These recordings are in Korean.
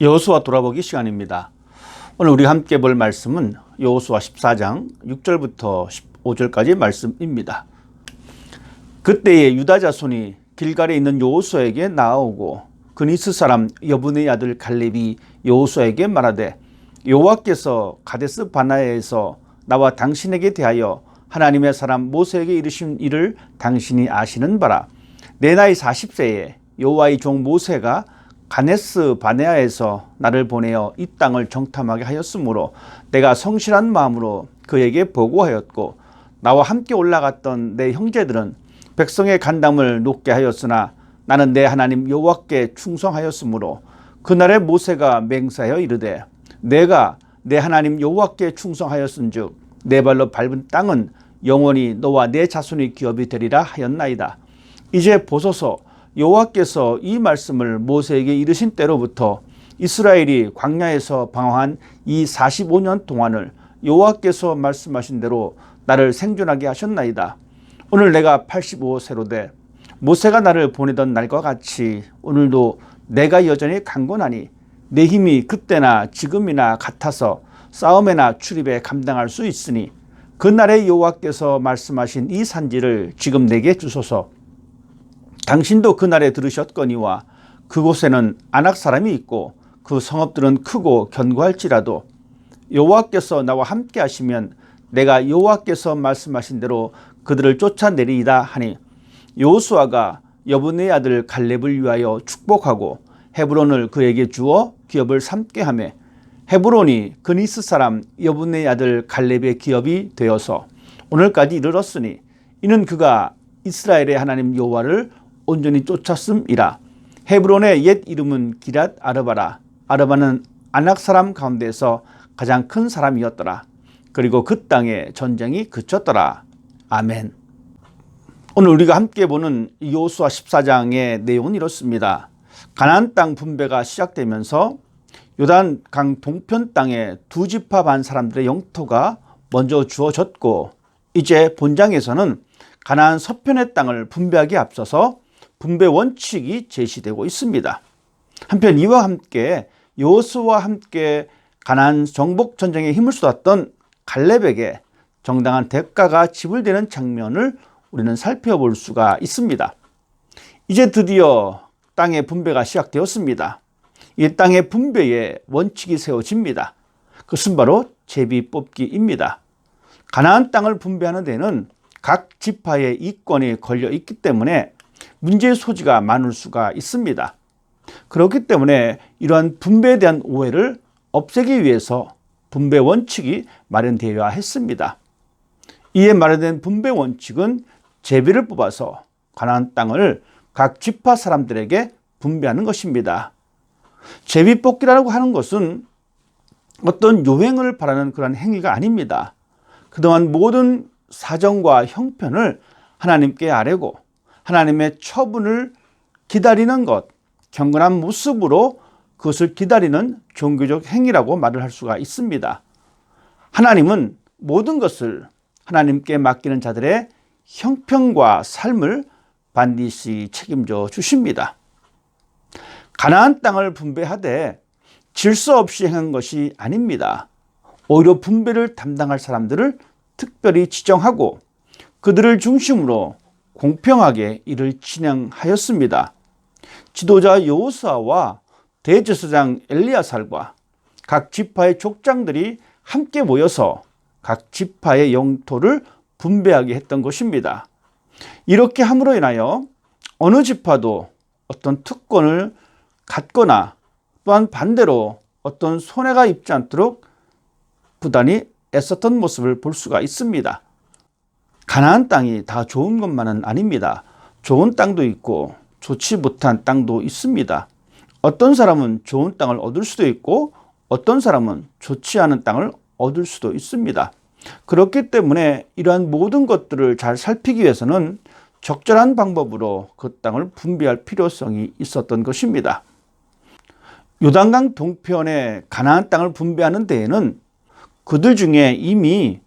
여호수아 돌아보기 시간입니다. 오늘 우리 함께 볼 말씀은 여호수아 14장 6절부터 15절까지 말씀입니다. 그때에 유다 자손이 길갈에 있는 여호수아에게 나아오고 그니스 사람 여분의 아들 갈렙이 여호수아에게 말하되 여호와께서 가데스 바네아에서 나와 당신에게 대하여 하나님의 사람 모세에게 이르신 일을 당신이 아시는 바라. 내 나이 40세에 여호와의 종 모세가 가데스 바네아에서 나를 보내어 이 땅을 정탐하게 하였으므로 내가 성실한 마음으로 그에게 보고하였고 나와 함께 올라갔던 내 형제들은 백성의 간담을 높게 하였으나 나는 내 하나님 여호와께 충성하였으므로 그날에 모세가 맹세하여 이르되 내가 내 하나님 여호와께 충성하였은즉 내 발로 밟은 땅은 영원히 너와 내 자손의 기업이 되리라 하였나이다. 이제 보소서, 여호와께서 이 말씀을 모세에게 이르신 때로부터 이스라엘이 광야에서 방황한 이 45년 동안을 여호와께서 말씀하신 대로 나를 생존하게 하셨나이다. 오늘 내가 85세로 돼 모세가 나를 보내던 날과 같이 오늘도 내가 여전히 강건하니 내 힘이 그때나 지금이나 같아서 싸움에나 출입에 감당할 수 있으니 그날에 여호와께서 말씀하신 이 산지를 지금 내게 주소서. 당신도 그날에 들으셨거니와 그곳에는 아낙 사람이 있고 그 성읍들은 크고 견고할지라도 여호와께서 나와 함께 하시면 내가 여호와께서 말씀하신 대로 그들을 쫓아내리이다 하니 여호수아가 여분의 아들 갈렙을 위하여 축복하고 헤브론을 그에게 주어 기업을 삼게 하며 헤브론이 그니스 사람 여분의 아들 갈렙의 기업이 되어서 오늘까지 이르렀으니 이는 그가 이스라엘의 하나님 여호와를 온전히 쫓았음이라. 헤브론의 옛 이름은 기랏 아르바라. 아르바는 아낙 사람 가운데서 가장 큰 사람이었더라. 그리고 그 땅에 전쟁이 그쳤더라. 아멘. 오늘 우리가 함께 보는 여호수아 14장의 내용은 이렇습니다. 가나안 땅 분배가 시작되면서 요단강 동편 땅에 두 지파 반 사람들의 영토가 먼저 주어졌고 이제 본장에서는 가나안 서편의 땅을 분배하기에 앞서서 분배 원칙이 제시되고 있습니다. 한편 이와 함께 여호수아와 함께 가나안 정복 전쟁에 힘을 쏟았던 갈렙에게 정당한 대가가 지불되는 장면을 우리는 살펴볼 수가 있습니다. 이제 드디어 땅의 분배가 시작되었습니다. 이 땅의 분배에 원칙이 세워집니다. 그것은 바로 제비 뽑기입니다. 가나안 땅을 분배하는 데는 각 지파의 이권이 걸려 있기 때문에 문제의 소지가 많을 수가 있습니다. 그렇기 때문에 이러한 분배에 대한 오해를 없애기 위해서 분배 원칙이 마련되어야 했습니다. 이에 마련된 분배 원칙은 제비를 뽑아서 가나안 땅을 각 지파 사람들에게 분배하는 것입니다. 제비 뽑기라고 하는 것은 어떤 요행을 바라는 그런 행위가 아닙니다. 그동안 모든 사정과 형편을 하나님께 아뢰고 하나님의 처분을 기다리는 것, 경건한 모습으로 그것을 기다리는 종교적 행위라고 말을 할 수가 있습니다. 하나님은 모든 것을 하나님께 맡기는 자들의 형편과 삶을 반드시 책임져 주십니다. 가나안 땅을 분배하되 질서 없이 행한 것이 아닙니다. 오히려 분배를 담당할 사람들을 특별히 지정하고 그들을 중심으로 공평하게 일을 진행하였습니다. 지도자 여호수아와 대제사장 엘리야살과 각 지파의 족장들이 함께 모여서 각 지파의 영토를 분배하게 했던 것입니다. 이렇게 함으로 인하여 어느 지파도 어떤 특권을 갖거나 또한 반대로 어떤 손해가 입지 않도록 부단히 애썼던 모습을 볼 수가 있습니다. 가나안 땅이 다 좋은 것만은 아닙니다. 좋은 땅도 있고 좋지 못한 땅도 있습니다. 어떤 사람은 좋은 땅을 얻을 수도 있고 어떤 사람은 좋지 않은 땅을 얻을 수도 있습니다. 그렇기 때문에 이러한 모든 것들을 잘 살피기 위해서는 적절한 방법으로 그 땅을 분배할 필요성이 있었던 것입니다. 요단강 동편의 가나안 땅을 분배하는 데에는 그들 중에 이미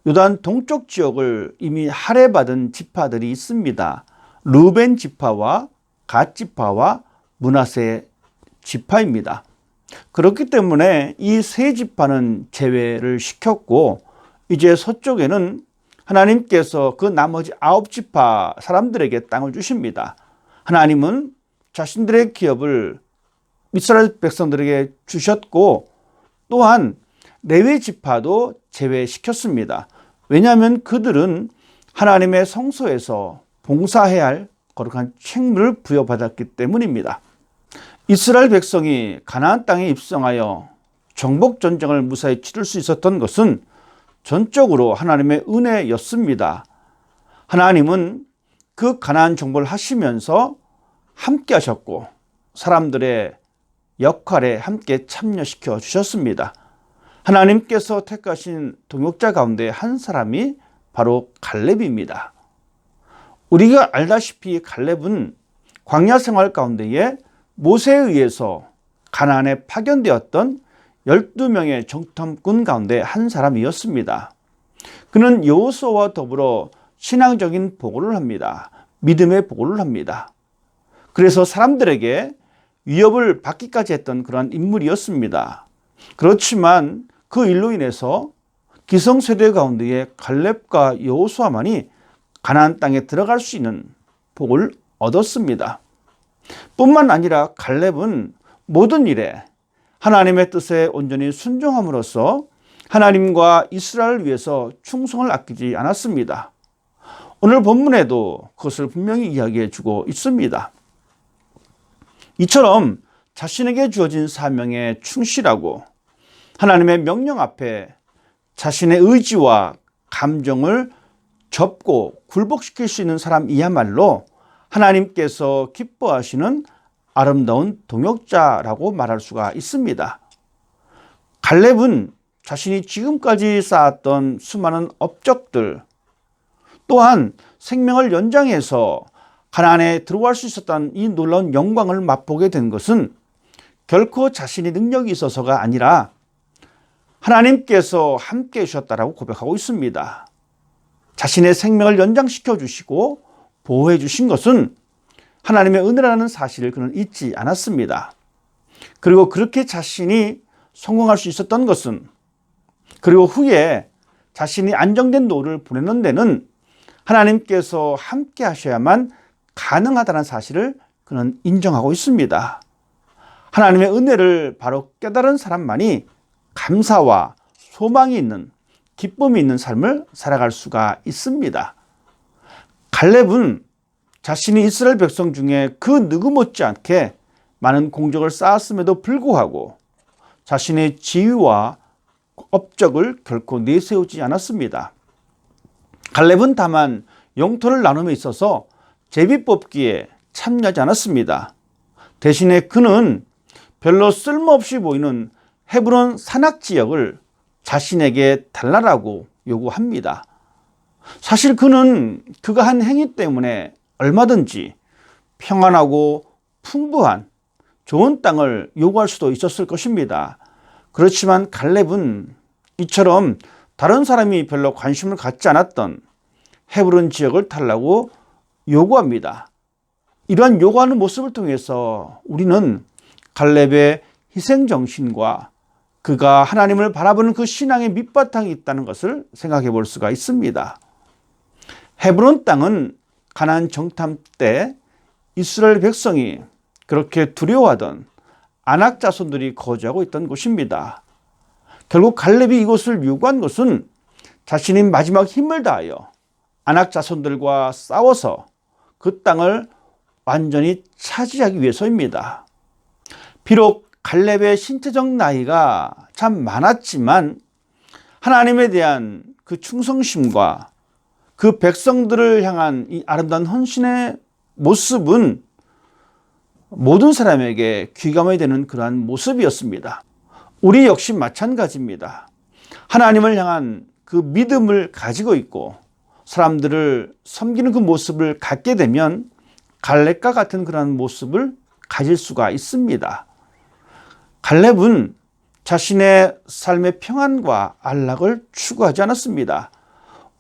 요단 동쪽 지역을 이미 할애받은 지파들이 있습니다. 르벤 지파와 갓 지파와 므낫세 지파입니다. 그렇기 때문에 이 세 지파는 제외를 시켰고 이제 서쪽에는 하나님께서 그 나머지 9지파 사람들에게 땅을 주십니다. 하나님은 자신들의 기업을 이스라엘 백성들에게 주셨고 또한 레위 지파도 제외시켰습니다. 왜냐하면 그들은 하나님의 성소에서 봉사해야 할 거룩한 책무를 부여받았기 때문입니다. 이스라엘 백성이 가나안 땅에 입성하여 정복 전쟁을 무사히 치를 수 있었던 것은 전적으로 하나님의 은혜였습니다. 하나님은 그 가나안 정복을 하시면서 함께 하셨고 사람들의 역할에 함께 참여시켜 주셨습니다. 하나님께서 택하신 동역자 가운데 한 사람이 바로 갈렙입니다. 우리가 알다시피 갈렙은 광야 생활 가운데에 모세에 의해서 가나안에 파견되었던 12명의 정탐꾼 가운데 한 사람이었습니다. 그는 여호수아와 더불어 신앙적인 보고를 합니다. 믿음의 보고를 합니다. 그래서 사람들에게 위협을 받기까지 했던 그런 인물이었습니다. 그렇지만 그 일로 인해서 기성세대 가운데에 갈렙과 여호수아만이 가나안 땅에 들어갈 수 있는 복을 얻었습니다. 뿐만 아니라 갈렙은 모든 일에 하나님의 뜻에 온전히 순종함으로써 하나님과 이스라엘을 위해서 충성을 아끼지 않았습니다. 오늘 본문에도 그것을 분명히 이야기해 주고 있습니다. 이처럼 자신에게 주어진 사명에 충실하고 하나님의 명령 앞에 자신의 의지와 감정을 접고 굴복시킬 수 있는 사람이야말로 하나님께서 기뻐하시는 아름다운 동역자라고 말할 수가 있습니다. 갈렙은 자신이 지금까지 쌓았던 수많은 업적들 또한 생명을 연장해서 가나안에 들어갈 수 있었던 이 놀라운 영광을 맛보게 된 것은 결코 자신이 능력이 있어서가 아니라 하나님께서 함께 해주셨다라고 고백하고 있습니다. 자신의 생명을 연장시켜 주시고 보호해 주신 것은 하나님의 은혜라는 사실을 그는 잊지 않았습니다. 그리고 그렇게 자신이 성공할 수 있었던 것은 그리고 후에 자신이 안정된 노후를 보내는 데는 하나님께서 함께 하셔야만 가능하다는 사실을 그는 인정하고 있습니다. 하나님의 은혜를 바로 깨달은 사람만이 감사와 소망이 있는 기쁨이 있는 삶을 살아갈 수가 있습니다. 갈렙은 자신이 이스라엘 백성 중에 그 누구 못지않게 많은 공적을 쌓았음에도 불구하고 자신의 지위와 업적을 결코 내세우지 않았습니다. 갈렙은 다만 영토를 나눔에 있어서 제비뽑기에 참여하지 않았습니다. 대신에 그는 별로 쓸모없이 보이는 헤브론 산악지역을 자신에게 달라라고 요구합니다. 사실 그는 그가 한 행위 때문에 얼마든지 평안하고 풍부한 좋은 땅을 요구할 수도 있었을 것입니다. 그렇지만 갈렙은 이처럼 다른 사람이 별로 관심을 갖지 않았던 헤브론 지역을 달라고 요구합니다. 이러한 요구하는 모습을 통해서 우리는 갈렙의 희생정신과 그가 하나님을 바라보는 그 신앙의 밑바탕이 있다는 것을 생각해 볼 수가 있습니다. 헤브론 땅은 가나안 정탐 때 이스라엘 백성이 그렇게 두려워하던 아낙 자손들이 거주하고 있던 곳입니다. 결국 갈렙이 이곳을 요구한 것은 자신이 마지막 힘을 다하여 아낙 자손들과 싸워서 그 땅을 완전히 차지하기 위해서입니다. 비록 갈렙의 신체적 나이가 참 많았지만 하나님에 대한 그 충성심과 그 백성들을 향한 이 아름다운 헌신의 모습은 모든 사람에게 귀감이 되는 그러한 모습이었습니다. 우리 역시 마찬가지입니다. 하나님을 향한 그 믿음을 가지고 있고 사람들을 섬기는 그 모습을 갖게 되면 갈렙과 같은 그런 모습을 가질 수가 있습니다. 갈렙은 자신의 삶의 평안과 안락을 추구하지 않았습니다.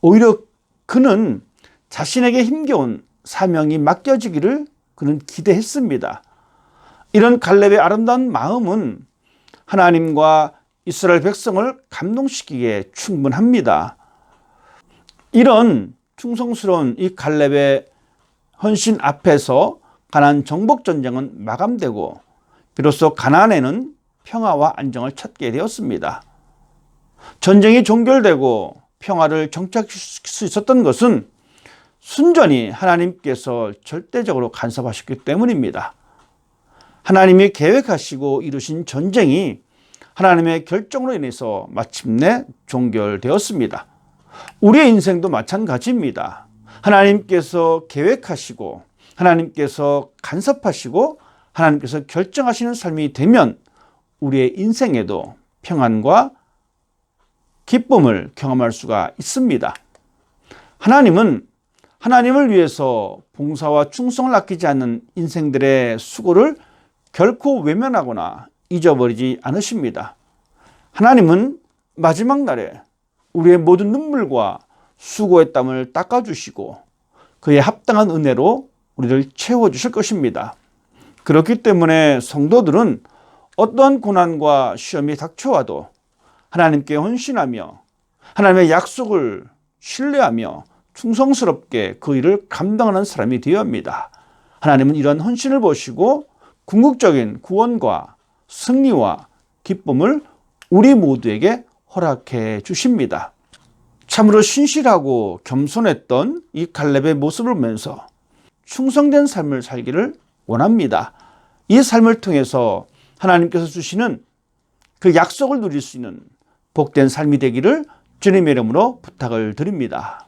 오히려 그는 자신에게 힘겨운 사명이 맡겨지기를 그는 기대했습니다. 이런 갈렙의 아름다운 마음은 하나님과 이스라엘 백성을 감동시키기에 충분합니다. 이런 충성스러운 이 갈렙의 헌신 앞에서 가나안 정복 전쟁은 마감되고 비로소 가나안에는 평화와 안정을 찾게 되었습니다. 전쟁이 종결되고 평화를 정착시킬 수 있었던 것은 순전히 하나님께서 절대적으로 간섭하셨기 때문입니다. 하나님이 계획하시고 이루신 전쟁이 하나님의 결정으로 인해서 마침내 종결되었습니다. 우리의 인생도 마찬가지입니다. 하나님께서 계획하시고 하나님께서 간섭하시고 하나님께서 결정하시는 삶이 되면 우리의 인생에도 평안과 기쁨을 경험할 수가 있습니다. 하나님은 하나님을 위해서 봉사와 충성을 아끼지 않는 인생들의 수고를 결코 외면하거나 잊어버리지 않으십니다. 하나님은 마지막 날에 우리의 모든 눈물과 수고의 땀을 닦아주시고 그의 합당한 은혜로 우리를 채워주실 것입니다. 그렇기 때문에 성도들은 어떤 고난과 시험이 닥쳐와도 하나님께 헌신하며 하나님의 약속을 신뢰하며 충성스럽게 그 일을 감당하는 사람이 되어야 합니다. 하나님은 이런 헌신을 보시고 궁극적인 구원과 승리와 기쁨을 우리 모두에게 허락해 주십니다. 참으로 신실하고 겸손했던 이 갈렙의 모습을 보면서 충성된 삶을 살기를 원합니다. 이 삶을 통해서 하나님께서 주시는 그 약속을 누릴 수 있는 복된 삶이 되기를 주님의 이름으로 부탁을 드립니다.